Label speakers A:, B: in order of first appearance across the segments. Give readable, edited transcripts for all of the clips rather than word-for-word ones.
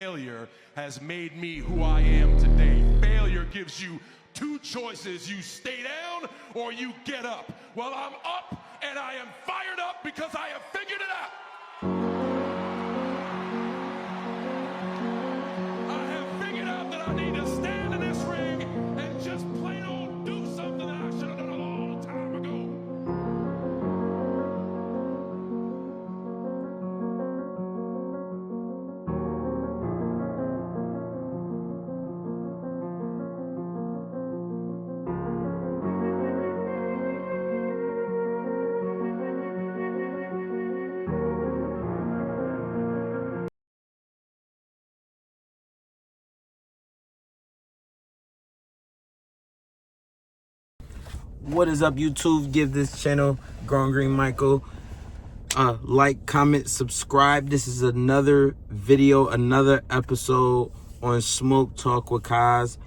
A: Failure has made me who I am today. Failure gives you two choices. You stay down or you get up. Well, I'm up and I am fired up because I have figured it out. I have figured out that I need to stand in this ring and just plain old do something that I should have done a long time ago.
B: What is up, YouTube? Give this channel, GGMyco, like, comment, subscribe. This is another video, another episode on Smoke Talk with Kaz.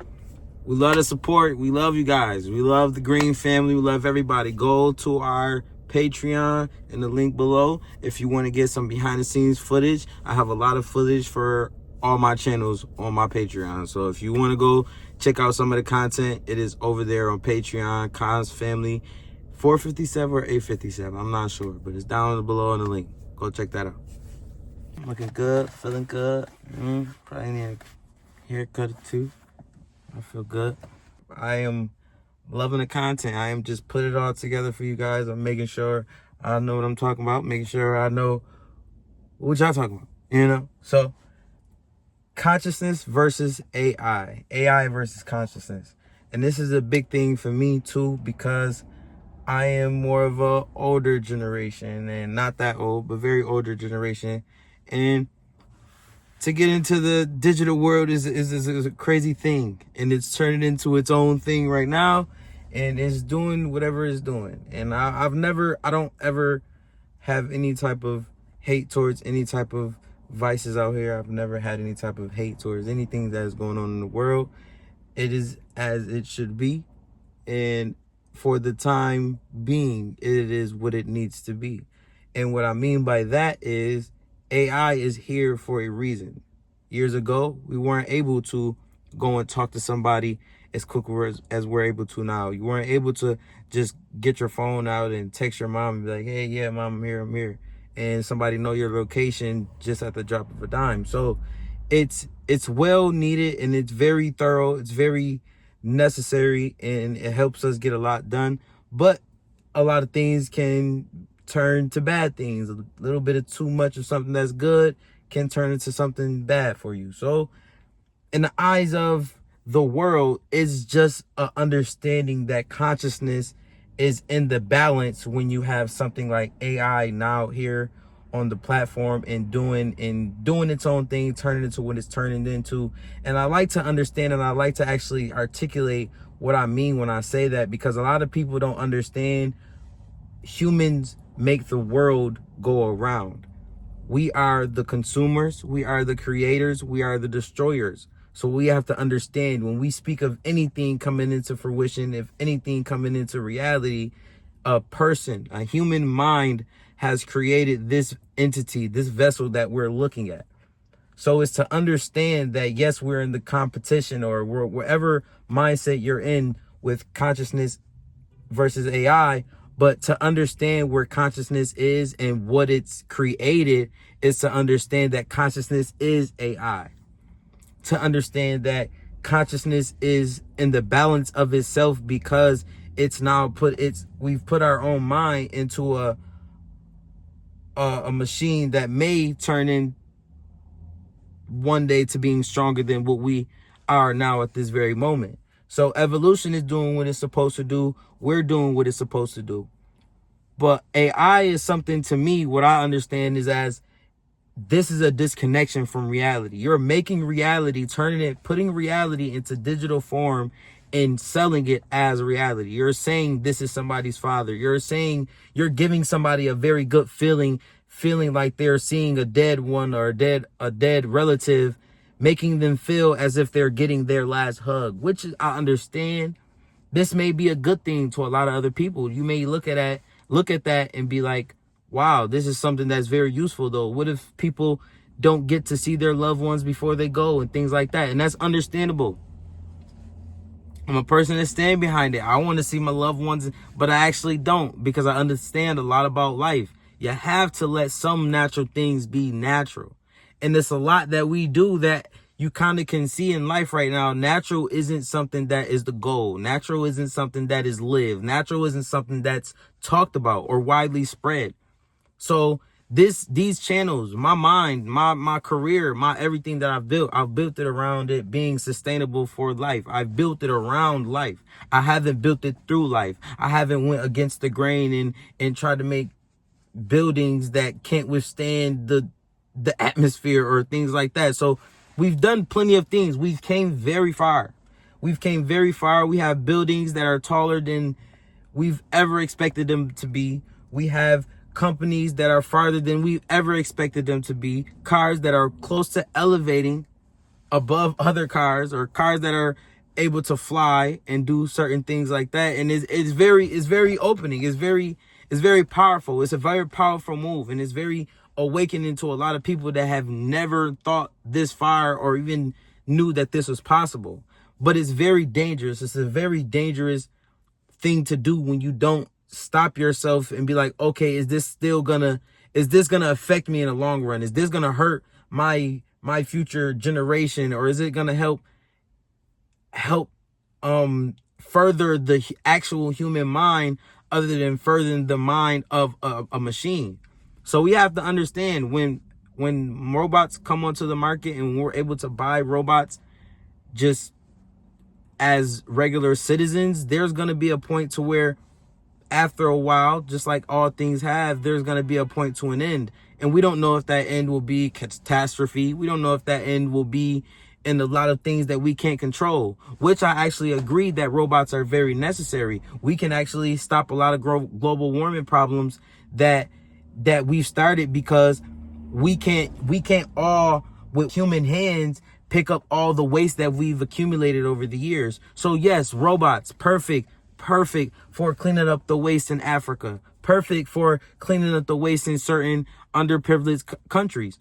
B: We love the support. We love you guys. We love the Green family. We love everybody. Go to our Patreon in the link below if you want to get some behind the scenes footage. I have a lot of footage for all my channels on my Patreon. So if you want to go check out some of the content, it is over there on Patreon. Kaz Family 457 or 857. I'm not sure, but it's down below in the link. Go check that out. Looking good, feeling good. Probably need a haircut too. I feel good. I am loving the content. I am just putting it all together for you guys. I'm making sure I know what I'm talking about, making sure I know what y'all talking about, you know? So, consciousness versus AI. AI versus consciousness. And this is a big thing for me too, because I am more of a older generation, and not that old, but very older generation. And to get into the digital world is a crazy thing, and it's turning into its own thing right now, and it's doing whatever it's doing. And I don't ever have any type of hate towards any type of vices out here. I've never had any type of hate towards anything that is going on in the world. It is as it should be, and for the time being, it is what it needs to be. And what I mean by that is AI is here for a reason. Years ago, we weren't able to go and talk to somebody as quick as we're able to now. You weren't able to just get your phone out and text your mom and be like, hey, yeah, mom, I'm here. And somebody know your location just at the drop of a dime. So it's well needed, and it's very thorough. It's very necessary, and it helps us get a lot done. But a lot of things can turn to bad things. A little bit of too much of something that's good can turn into something bad for you. So in the eyes of the world, it's just an understanding that consciousness is in the balance when you have something like AI now here on the platform and doing its own thing, turning into what it's turning into. And I like to understand, and I like to actually articulate what I mean when I say that, because a lot of people don't understand humans make the world go around. We are the consumers, we are the creators, we are the destroyers. So we have to understand, when we speak of anything coming into fruition, if anything coming into reality, a human mind has created this entity, this vessel that we're looking at. So it's to understand that, yes, we're in the competition, or wherever mindset you're in with consciousness versus AI, but to understand where consciousness is and what it's created is to understand that consciousness is AI. To understand that consciousness is in the balance of itself, because it's now we've put our own mind into a machine that may turn in one day to being stronger than what we are now at this very moment. So evolution is doing what it's supposed to do. We're doing what it's supposed to do. But AI is something, to me, what I understand is as this is a disconnection from reality. You're making reality, putting reality into digital form and selling it as reality. You're saying this is somebody's father. You're saying you're giving somebody a very good feeling like they're seeing a dead one or a dead relative, making them feel as if they're getting their last hug, which I understand. This may be a good thing to a lot of other people. You may look at that and be like, wow, this is something that's very useful though. What if people don't get to see their loved ones before they go and things like that. And that's understandable. I'm a person that stand behind it. I want to see my loved ones, but I actually don't, because I understand a lot about life. You have to let some natural things be natural. And there's a lot that we do that you kind of can see in life right now. Natural isn't something that is the goal. Natural isn't something that is lived. Natural isn't something that's talked about or widely spread. So these channels, my mind, my career, my everything that I've built it around it being sustainable for life. I've built it around life. I haven't built it through life. I haven't went against the grain and tried to make buildings that can't withstand the atmosphere or things like that. So we've done plenty of things. We've came very far. We have buildings that are taller than we've ever expected them to be. We have companies that are farther than we've ever expected them to be. Cars that are close to elevating above other cars, or cars that are able to fly and do certain things like that. And it's very opening. It's very powerful. It's a very powerful move, and it's very awakening to a lot of people that have never thought this far or even knew that this was possible. But it's very dangerous. It's a very dangerous thing to do when you don't stop yourself and be like, okay, is this gonna affect me in the long run? Is this gonna hurt my future generation, or is it gonna help further the actual human mind other than furthering the mind of a machine? So we have to understand, when robots come onto the market and we're able to buy robots just as regular citizens, there's going to be a point to where after a while, just like all things have, there's going to be a point to an end. And we don't know if that end will be catastrophe. We don't know if that end will be in a lot of things that we can't control, which I actually agree that robots are very necessary. We can actually stop a lot of global warming problems that we've started, because we can't all with human hands pick up all the waste that we've accumulated over the years. So yes, robots, perfect for cleaning up the waste in Africa, perfect for cleaning up the waste in certain underprivileged countries.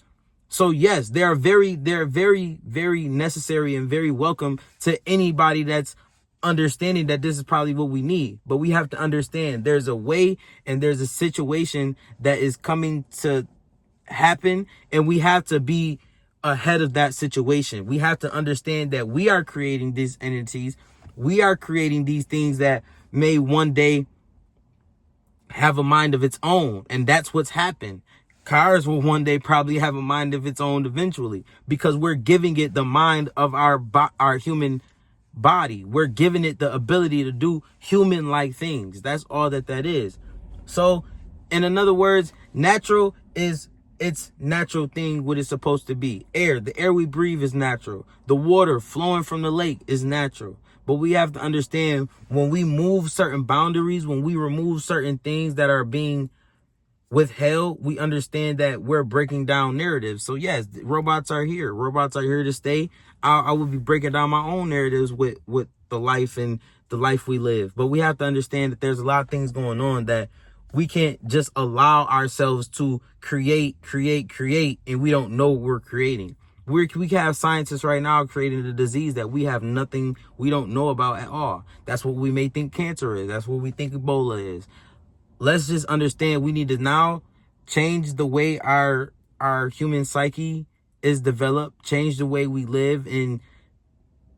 B: So yes, they're very necessary and very welcome to anybody that's understanding that this is probably what we need. But we have to understand there's a way and there's a situation that is coming to happen, and we have to be ahead of that situation. We have to understand that we are creating these entities. We are creating these things that may one day have a mind of its own. And that's what's happened. Cars will one day probably have a mind of its own eventually, because we're giving it the mind of our human body. We're giving it the ability to do human-like things. That's all that is. So, in other words, natural is its natural thing, what it's supposed to be. The air we breathe is natural. The water flowing from the lake is natural. But we have to understand, when we move certain boundaries, when we remove certain things that are being withheld, we understand that we're breaking down narratives. So yes, robots are here. Robots are here to stay. I will be breaking down my own narratives with the life and the life we live. But we have to understand that there's a lot of things going on that we can't just allow ourselves to create, and we don't know what we're creating. We can have scientists right now creating a disease that we don't know about at all. That's what we may think cancer is. That's what we think Ebola is. Let's just understand, we need to now change the way our human psyche is developed, change the way we live in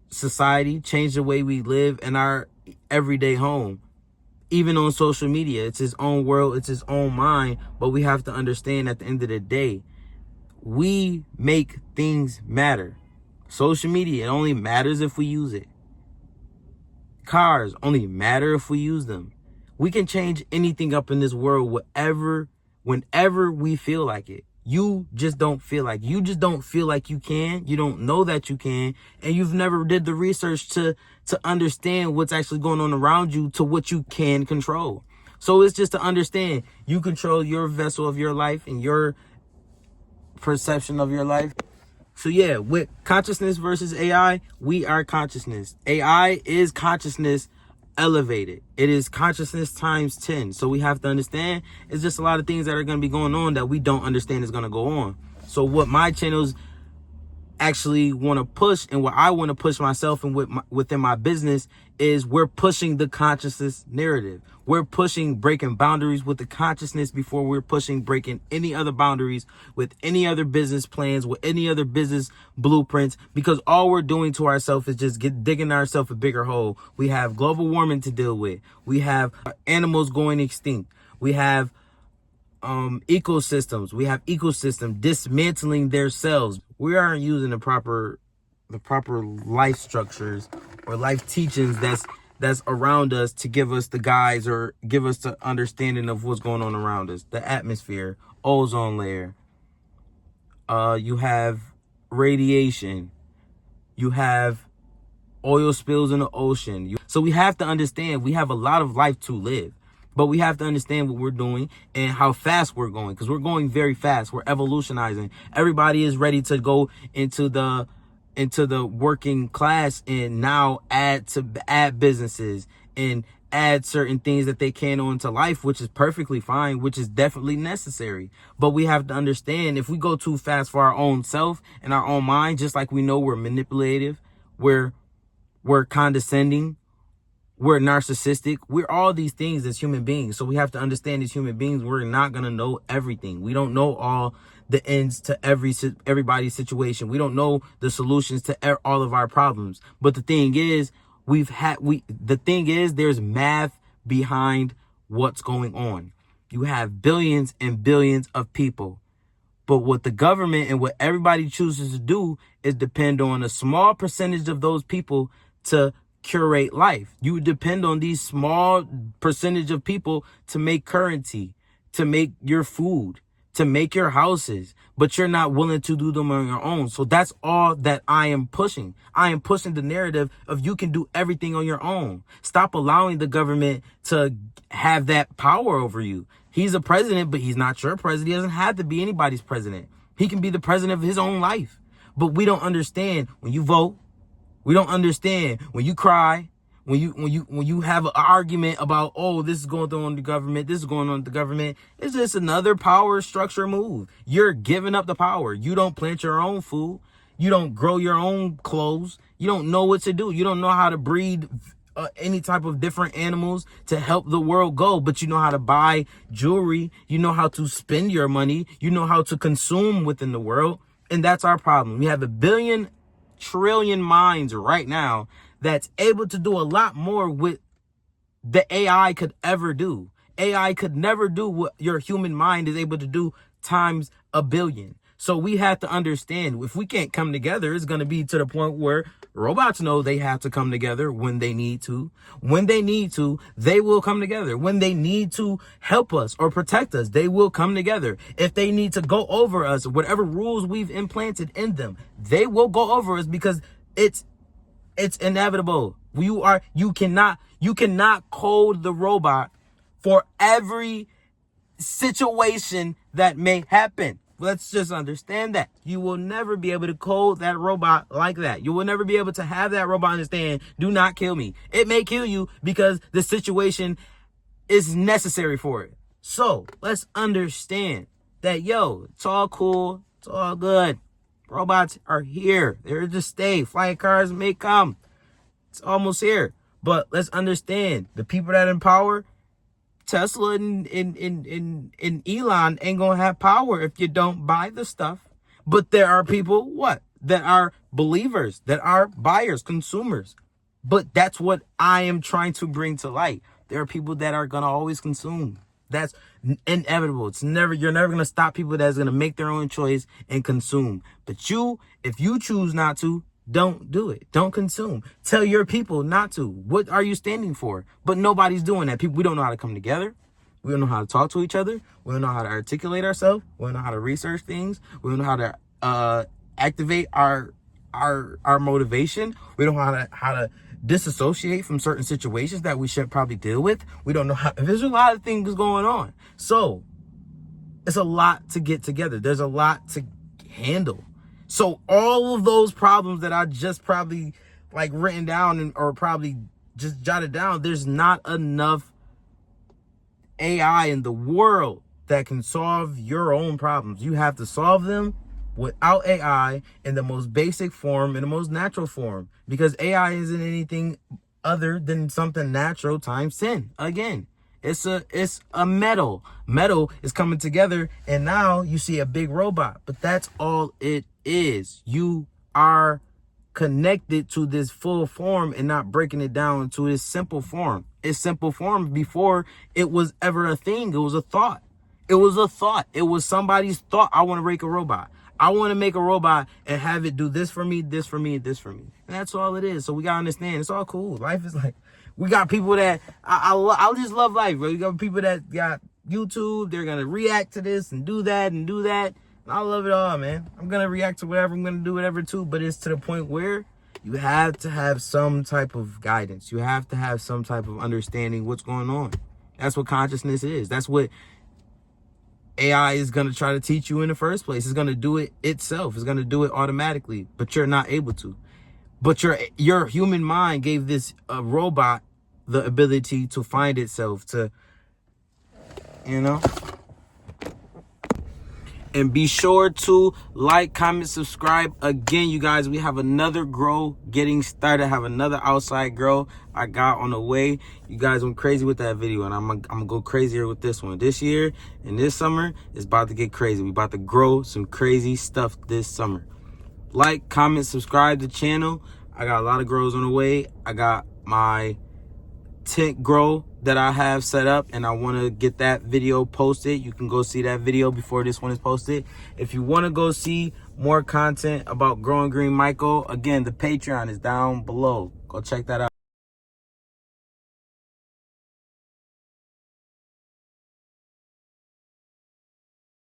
B: society, change the way we live in our everyday home. Even on social media, it's his own world, it's his own mind. But we have to understand, at the end of the day, we make things matter. Social media, it only matters if we use it. Cars only matter if we use them. We can change anything up in this world whenever we feel like it. You just don't feel like you can. You don't know that you can, and you've never did the research to understand what's actually going on around you to what you can control. So it's just to understand, you control your vessel of your life and your perception of your life. So yeah, with consciousness versus AI, we are consciousness. AI is consciousness elevated. It is consciousness times 10. So we have to understand, it's just a lot of things that are going to be going on that we don't understand is going to go on. So what my channels actually want to push, and what I want to push myself and within my business, is we're pushing the consciousness narrative. We're pushing breaking boundaries with the consciousness before we're pushing breaking any other boundaries with any other business plans, with any other business blueprints, because all we're doing to ourselves is just digging ourselves a bigger hole. We have global warming to deal with. We have animals going extinct. We have ecosystems. We have ecosystem dismantling themselves. We aren't using the proper life structures or life teachings that's around us to give us the guides or give us the understanding of what's going on around us. The atmosphere, ozone layer. You have radiation. You have oil spills in the ocean. So we have to understand we have a lot of life to live. But we have to understand what we're doing and how fast we're going, because we're going very fast. We're evolutionizing. Everybody is ready to go into the working class and now add businesses and add certain things that they can onto life, which is perfectly fine, which is definitely necessary. But we have to understand, if we go too fast for our own self and our own mind, just like we know we're manipulative, we're condescending, we're narcissistic, we're all these things as human beings. So we have to understand, as human beings, we're not going to know everything. We don't know all the ends to everybody's situation. We don't know the solutions to all of our problems. But the thing is, there's math behind what's going on. You have billions and billions of people. But what the government and what everybody chooses to do is depend on a small percentage of those people to curate life. You depend on these small percentage of people to make currency, to make your food, to make your houses, but you're not willing to do them on your own. So that's all that I am pushing. I am pushing the narrative of you can do everything on your own. Stop allowing the government to have that power over you. He's a president, but he's not your president. He doesn't have to be anybody's president. He can be the president of his own life. But we don't understand when you vote. We don't understand when you cry, when you have an argument about, oh, this is going on in the government, this is going on in the government. It's just another power structure move. You're giving up the power. You don't plant your own food. You don't grow your own clothes. You don't know what to do. You don't know how to breed any type of different animals to help the world go, but you know how to buy jewelry. You know how to spend your money. You know how to consume within the world. And that's our problem. We have 1 billion trillion minds right now that's able to do a lot more with the AI could ever do. AI could never do what your human mind is able to do times 1 billion. So we have to understand, if we can't come together, it's going to be to the point where robots know they have to come together when they need to. When they need to, they will come together. When they need to help us or protect us, they will come together. If they need to go over us, whatever rules we've implanted in them, they will go over us, because it's inevitable. You cannot code the robot for every situation that may happen. Let's just understand that. You will never be able to code that robot like that. You will never be able to have that robot understand, do not kill me. It may kill you because the situation is necessary for it. So let's understand that, it's all cool. It's all good. Robots are here. They're here to stay. Flying cars may come. It's almost here. But let's understand, the people that in power, Tesla and Elon ain't gonna have power if you don't buy the stuff. But there are people that are believers, that are buyers, consumers. But that's what I am trying to bring to light. There are people that are gonna always consume. That's inevitable. You're never gonna stop people that's gonna make their own choice and consume. But if you choose not to, don't do it. Don't consume. Tell your people not to. What are you standing for? But nobody's doing that. We don't know how to come together. We don't know how to talk to each other. We don't know how to articulate ourselves. We don't know how to research things. We don't know how to activate our motivation. We don't know how to disassociate from certain situations that we should probably deal with. We don't know how. There's a lot of things going on. So it's a lot to get together. There's a lot to handle. So all of those problems that I just probably written down or probably just jotted down, there's not enough AI in the world that can solve your own problems. You have to solve them without AI in the most basic form, in the most natural form, because AI isn't anything other than something natural times 10. Again, it's a metal. Metal is coming together, and now you see a big robot, but that's all it is. You are connected to this full form and not breaking it down into its simple form. Its simple form before it was ever a thing. It was a thought. It was a thought. It was somebody's thought. I want to make a robot. I want to make a robot and have it do this for me, this for me, this for me. And that's all it is. So we got to understand, it's all cool. Life is like, we got people that, I just love life, bro. We got people that got YouTube. They're going to react to this and do that and do that. And I love it all, man. I'm going to react to whatever. I'm going to do whatever too. But it's to the point where you have to have some type of guidance. You have to have some type of understanding what's going on. That's what consciousness is. That's what AI is going to try to teach you in the first place. It's going to do it itself. It's going to do it automatically, but you're not able to. But your human mind gave this robot the ability to find itself, to, you know. And be sure to like, comment, subscribe. Again, you guys, we have another grow getting started. I have another outside grow I got on the way. You guys went crazy with that video, and I'm gonna go crazier with this one. This year and this summer is about to get crazy. We about to grow some crazy stuff this summer. Like, comment, subscribe to the channel. I got a lot of grows on the way. I got my tent grow that I have set up, and I want to get that video posted. You can go see that video before this one is posted. If you want to go see more content about Growing Green Myco, again, the Patreon is down below. Go check that out.